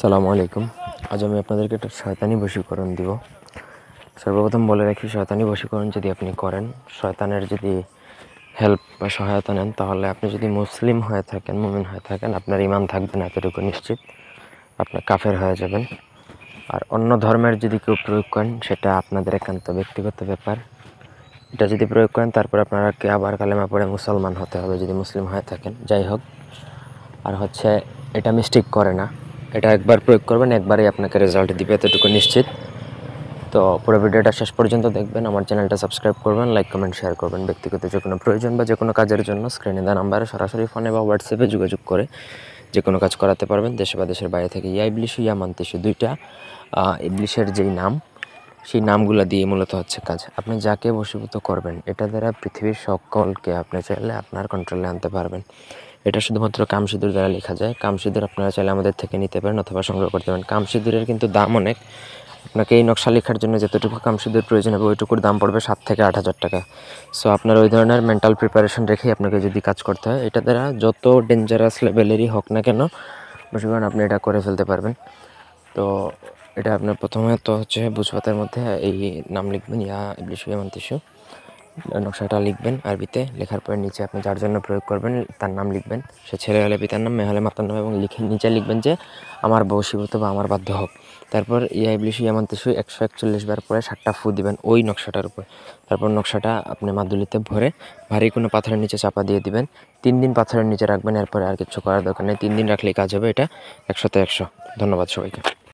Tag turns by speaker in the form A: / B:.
A: আসসালামু আলাইকুম। আজ আমি আপনাদেরকে একটা শয়তানি বশীকরণ দিব। সর্বপ্রথম বলে রাখি, শয়তানি বশীকরণ যদি আপনি করেন, শয়তানের যদি হেল্প বা সহায়তা নেন, তাহলে আপনি যদি মুসলিম হয়ে থাকেন, মুমিন হয়ে থাকেন, আপনার ঈমান থাকবে না এতটুকু নিশ্চিত, আপনি কাফের হয়ে যাবেন। আর অন্য ধর্মের যদি কেউ প্রয়োগ করেন, সেটা আপনাদের একান্ত ব্যক্তিগত ব্যাপার। এটা যদি প্রয়োগ করেন, তারপর আপনাকে আবার কালেমা পড়ে মুসলমান হতে হবে যদি মুসলিম হয়ে থাকেন। যাই হোক, আর এটা মিস্টেক করে না। এটা একবার প্রয়োগ করবেন, একবারেই আপনাকে রেজাল্ট দিবে, এতটুকু নিশ্চিত। তো পুরো ভিডিওটা শেষ পর্যন্ত দেখবেন। আমার চ্যানেলটা সাবস্ক্রাইব করবেন, লাইক কমেন্ট শেয়ার করবেন। ব্যক্তিগত যে কোনো প্রয়োজন বা যে কোনো কাজের জন্য স্ক্রিনে দেওয়া নাম্বারে সরাসরি ফোনে বা হোয়াটসঅ্যাপে যোগাযোগ করে যে কোনো কাজ করাতে পারবেন, দেশে বা দেশের বাইরে থেকে। ইয়া ইবলিশু ইয়া মান্তিসু, দুইটা ইবলিশের যেই নাম, সেই নামগুলো দিয়ে মূলত হচ্ছে কাজ। আপনি যাকে বশীভূত করবেন, এটা দ্বারা পৃথিবীর সকলকে আপনি চাইলে আপনার কন্ট্রোলে আনতে পারবেন। এটা শুধুমাত্র কামসিঁদুর দ্বারা লেখা যায়। কামসিঁদুর আপনারা চাইলে আমাদের থেকে নিতে পারেন অথবা সংগ্রহ করতে পারেন। কামসিঁদুরের কিন্তু দাম অনেক। আপনাকে এই নকশা লেখার জন্য যতটুকু কামসিঁদুর প্রয়োজন হবে, ওইটুকুর দাম পড়বে 7 থেকে 8,000 টাকা। সো আপনার ওই ধরনের মেন্টাল প্রিপারেশন রেখেই আপনাকে যদি কাজ করতে হয়, এটা দ্বারা যত ডেঞ্জারাস লেভেলেরই হোক না কেন, বশীকরণ আপনি এটা করে ফেলতে পারবেন। তো এটা আপনার প্রথমে তো হচ্ছে ভোজপাতার মধ্যে এই নাম লিখবেন, ইয়া ইবলিশু ইয়া মান্তিসু। নকশাটা লিখবেন আরবিতে, লেখার পরে নিচে আপনি যার জন্য প্রয়োগ করবেন তার নাম লিখবেন। সে ছেলে হলে পিতার নাম, মেয়ে হলে মাতার নাম, এবং লিখে নিচে লিখবেন যে আমার বশীভূত বা আমার বাধ্য হোক। তারপর ইয়া ইবলিশু ইয়া মান্তিসু 141 বার পরে 7টা ফু দিবেন ওই নকশাটার উপর। তারপর নকশাটা আপনি মাদুলিতে ভরে ভারী কোনো পাথরের নিচে চাপা দিয়ে দিবেন। 3 দিন পাথরের নিচে রাখবেন, এরপরে আর কিছু করার দরকার নেই। 3 দিন রাখলেই কাজ হবে। এটা 100তে 100। ধন্যবাদ সবাইকে।